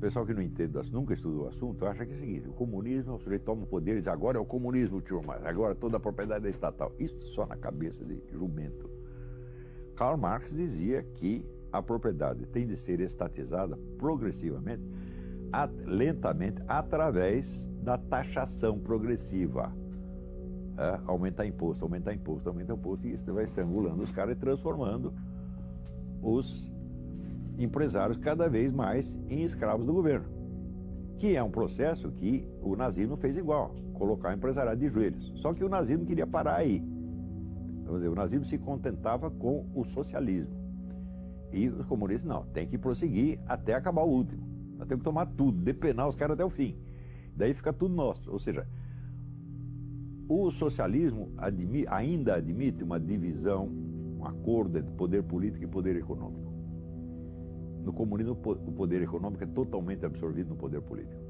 pessoal que não entende, nunca estudou o assunto, acha que é o seguinte: o comunismo, o sujeito toma o poder e diz, agora é o comunismo, turma, agora toda a propriedade é estatal. Isso só na cabeça de jumento. Karl Marx dizia que a propriedade tem de ser estatizada progressivamente, lentamente, através da taxação progressiva. Aumentar imposto, aumentar imposto, aumentar imposto, e isso vai estrangulando os caras e transformando os empresários cada vez mais em escravos do governo, que é um processo que o nazismo fez igual, colocar o empresariado de joelhos. Só que o nazismo queria parar aí. Vamos dizer, o nazismo se contentava com o socialismo. E os comunistas não, tem que prosseguir até acabar o último. Nós temos que tomar tudo, depenar os caras até o fim. Daí fica tudo nosso. Ou seja, o socialismo ainda admite uma divisão, um acordo entre poder político e poder econômico. No comunismo, o poder econômico é totalmente absorvido no poder político.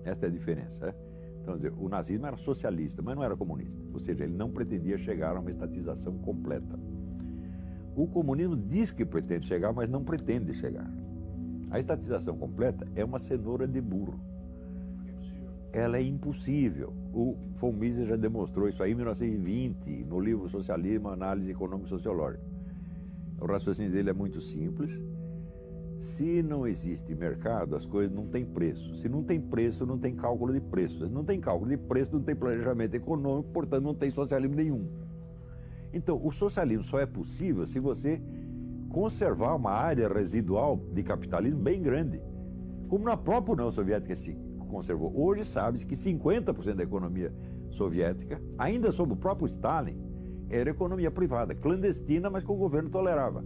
Esta é a diferença. Então, quer dizer, o nazismo era socialista, mas não era comunista. Ou seja, ele não pretendia chegar a uma estatização completa. O comunismo diz que pretende chegar, mas não pretende chegar. A estatização completa é uma cenoura de burro. Ela é impossível. O von Mises já demonstrou isso aí em 1920, no livro Socialismo, Análise Econômico-Sociológica. O raciocínio dele é muito simples. Se não existe mercado, as coisas não têm preço. Se não tem preço, não tem cálculo de preço. Se não tem cálculo de preço, não tem planejamento econômico, portanto não tem socialismo nenhum. Então, o socialismo só é possível se você conservar uma área residual de capitalismo bem grande, como na própria União Soviética se conservou. Hoje sabe-se que 50% da economia soviética, ainda sob o próprio Stalin, era economia privada, clandestina, mas que o governo tolerava.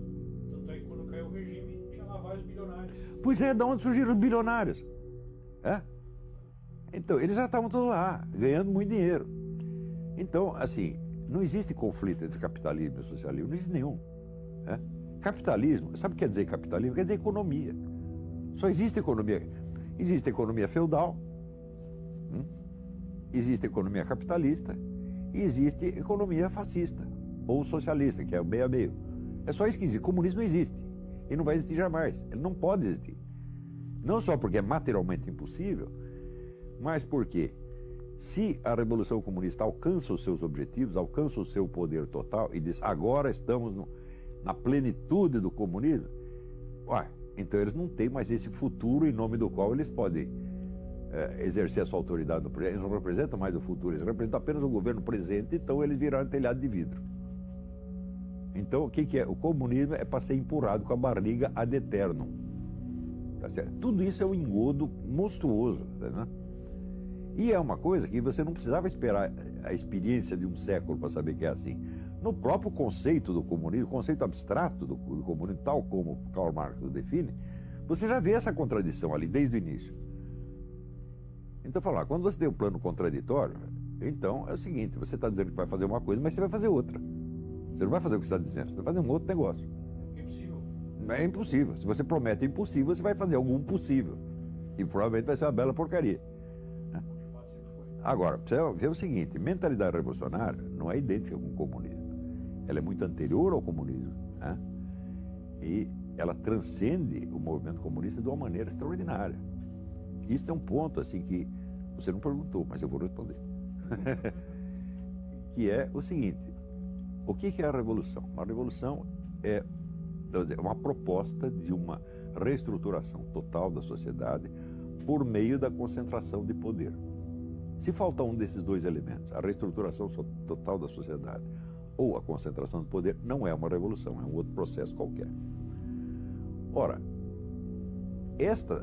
Tanto é que quando caiu o regime, tinha lá vários bilionários. Pois é, de onde surgiram os bilionários? Então, eles já estavam todos lá, ganhando muito dinheiro. Então, assim, não existe conflito entre capitalismo e socialismo, não existe nenhum. Capitalismo, sabe o que quer dizer capitalismo? Quer dizer economia. Só existe economia. Existe economia feudal, existe economia capitalista e existe economia fascista ou socialista, que é o meio a meio. É só isso que existe. Comunismo não existe. E não vai existir jamais. Ele não pode existir. Não só porque é materialmente impossível, mas porque se a Revolução Comunista alcança os seus objetivos, alcança o seu poder total e diz, agora estamos na plenitude do comunismo, então eles não têm mais esse futuro em nome do qual eles podem exercer a sua autoridade no presente. Eles não representam mais o futuro, eles representam apenas o governo presente, então eles viraram telhado de vidro. Então, o que é? O comunismo é para ser empurrado com a barriga ad eternum. Tá certo? Tudo isso é um engodo monstruoso, né? E é uma coisa que você não precisava esperar a experiência de um século para saber que é assim. No próprio conceito do comunismo, o conceito abstrato do comunismo, tal como Karl Marx o define, você já vê essa contradição ali desde o início. Então, quando você tem um plano contraditório, então é o seguinte, você está dizendo que vai fazer uma coisa, mas você vai fazer outra. Você não vai fazer o que você está dizendo, você vai fazer um outro negócio. É impossível. É impossível. Se você promete impossível, você vai fazer algum possível. E provavelmente vai ser uma bela porcaria. Agora, você vê o seguinte, mentalidade revolucionária não é idêntica com o comunismo. Ela é muito anterior ao comunismo, né? E ela transcende o movimento comunista de uma maneira extraordinária. Isso é um ponto assim que você não perguntou, mas eu vou responder. Que é o seguinte, o que é a revolução? Uma revolução é uma proposta de uma reestruturação total da sociedade por meio da concentração de poder. Se falta um desses dois elementos, a reestruturação total da sociedade ou a concentração de poder, não é uma revolução, é um outro processo qualquer. Ora,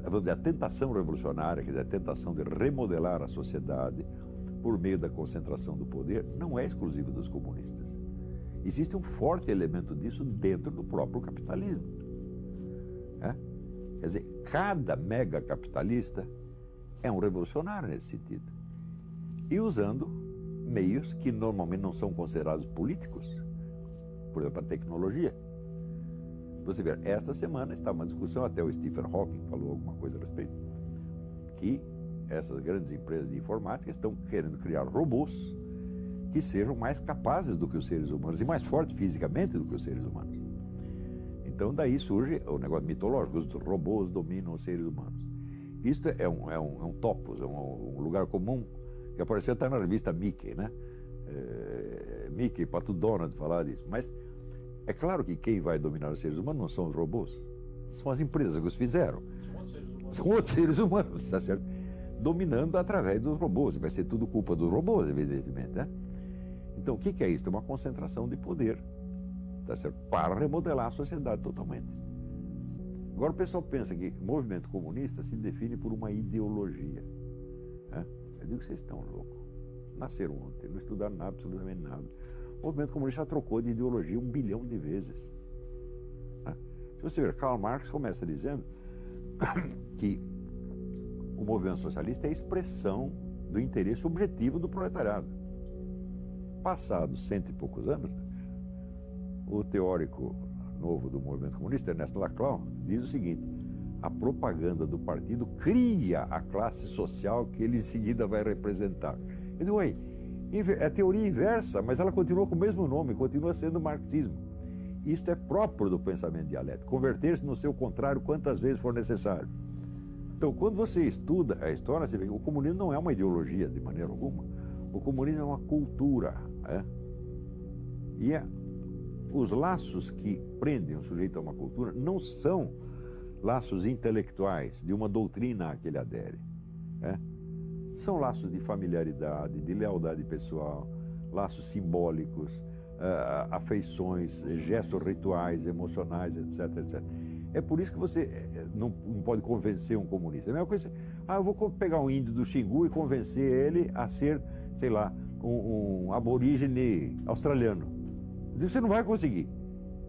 vamos dizer, a tentação revolucionária, quer dizer, a tentação de remodelar a sociedade por meio da concentração do poder, não é exclusiva dos comunistas. Existe um forte elemento disso dentro do próprio capitalismo. Quer dizer, cada mega capitalista é um revolucionário nesse sentido. E usando meios que normalmente não são considerados políticos, por exemplo, a tecnologia. Você vê, esta semana está uma discussão, até o Stephen Hawking falou alguma coisa a respeito, que essas grandes empresas de informática estão querendo criar robôs que sejam mais capazes do que os seres humanos e mais fortes fisicamente do que os seres humanos. Então daí surge o negócio mitológico, os robôs dominam os seres humanos. Isto é um topos, é um lugar comum que apareceu até na revista Mickey, né? Mickey, Pato Donald falar disso. Mas é claro que quem vai dominar os seres humanos não são os robôs, são as empresas que os fizeram. São outros seres humanos, tá certo? Dominando através dos robôs. Vai ser tudo culpa dos robôs, evidentemente, né? Então, o que é isso? É uma concentração de poder, tá certo? Para remodelar a sociedade totalmente. Agora, o pessoal pensa que o movimento comunista se define por uma ideologia, né? Eu digo que vocês estão loucos. Nasceram ontem, não estudaram nada, absolutamente nada. O movimento comunista já trocou de ideologia 1 bilhão de vezes, né? Se você ver, Karl Marx começa dizendo que o movimento socialista é a expressão do interesse objetivo do proletariado. Passados 100 e poucos anos, o teórico novo do movimento comunista, Ernesto Laclau, diz o seguinte: a propaganda do partido cria a classe social que ele em seguida vai representar. Eu digo, ué, é teoria inversa, mas ela continua com o mesmo nome, continua sendo marxismo. Isto é próprio do pensamento dialético, converter-se no seu contrário quantas vezes for necessário. Então, quando você estuda a história, você vê que o comunismo não é uma ideologia de maneira alguma. O comunismo é uma cultura, né? E os laços que prendem o sujeito a uma cultura não são laços intelectuais de uma doutrina a que ele adere, né? São laços de familiaridade, de lealdade pessoal, laços simbólicos, afeições, gestos rituais, emocionais, etc, etc. É por isso que você não pode convencer um comunista. É a mesma coisa, eu vou pegar um índio do Xingu e convencer ele a ser, sei lá, um aborígene australiano. Você não vai conseguir,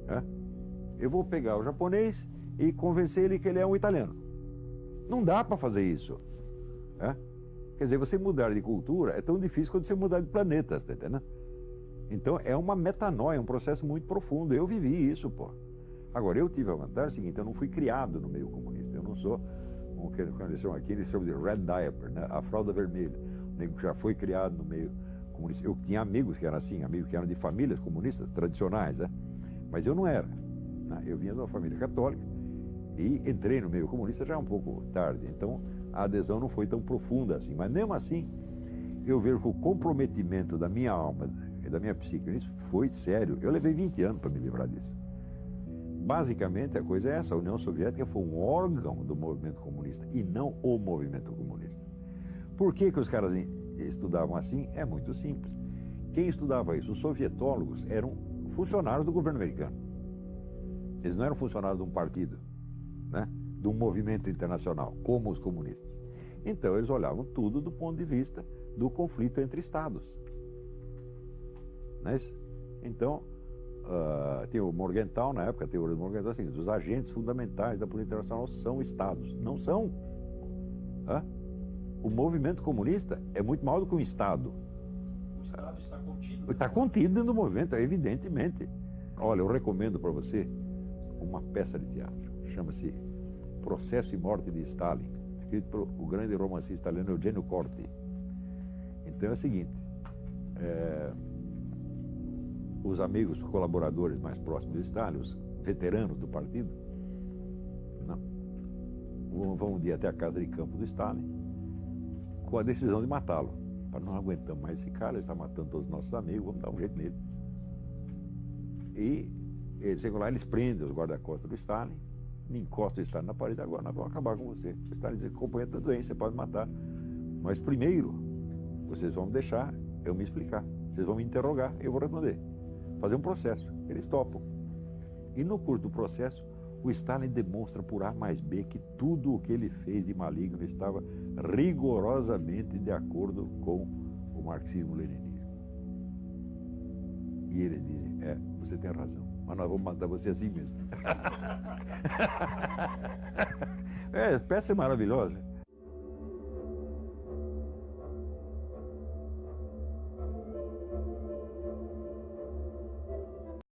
né? Eu vou pegar o japonês e convencer ele que ele é um italiano. Não dá para fazer isso, né? Quer dizer, você mudar de cultura é tão difícil quanto você mudar de planeta, tá entendendo? Então é uma metanoia, um processo muito profundo. Eu vivi isso, pô. Agora, eu tive a vantagem seguinte: eu não fui criado no meio comunista. Eu não sou o que eles chamam aqui, eles chamam de red diaper, né? A fralda vermelha. O nego que já foi criado no meio comunista. Eu tinha amigos que eram assim, amigos que eram de famílias comunistas tradicionais, né? Mas eu não era, né? Eu vinha de uma família católica e entrei no meio comunista já um pouco tarde. Então, a adesão não foi tão profunda assim. Mas mesmo assim, eu vejo que o comprometimento da minha alma e da minha psique nisso foi sério. Eu levei 20 anos para me livrar disso. Basicamente, a coisa é essa: a União Soviética foi um órgão do movimento comunista e não o movimento comunista. Por que os caras estudavam assim? É muito simples. Quem estudava isso? Os sovietólogos eram funcionários do governo americano. Eles não eram funcionários de um partido, né? De um movimento internacional, como os comunistas. Então, eles olhavam tudo do ponto de vista do conflito entre estados. Não é isso? Então, tem o Morgenthau, na época, a teoria do Morgenthau, assim: os agentes fundamentais da política internacional são estados. Não são. O movimento comunista é muito maior do que um estado. O estado está contido. Está contido dentro do movimento, evidentemente. Olha, eu recomendo para você uma peça de teatro. Chama-se Processo e Morte de Stalin, escrito pelo grande romancista italiano Eugenio Corti. Então é o seguinte: os amigos, os colaboradores mais próximos de Stalin, os veteranos do partido, vão um dia até a casa de campo do Stalin com a decisão de matá-lo. Para não aguentamos mais esse cara, ele está matando todos os nossos amigos, vamos dar um jeito nele. E eles chegam lá, eles prendem os guarda-costas do Stalin, encostam o Stalin na parede: agora nós vamos acabar com você. O Stalin diz: companheiro, está doente, você pode matar, mas primeiro vocês vão deixar eu me explicar, vocês vão me interrogar, eu vou responder, fazer um processo. Eles topam. E no curso do processo, o Stalin demonstra por A mais B que tudo o que ele fez de maligno estava rigorosamente de acordo com o marxismo-leninismo. E eles dizem: você tem razão, mas nós vamos matar você assim mesmo. Peça maravilhosa.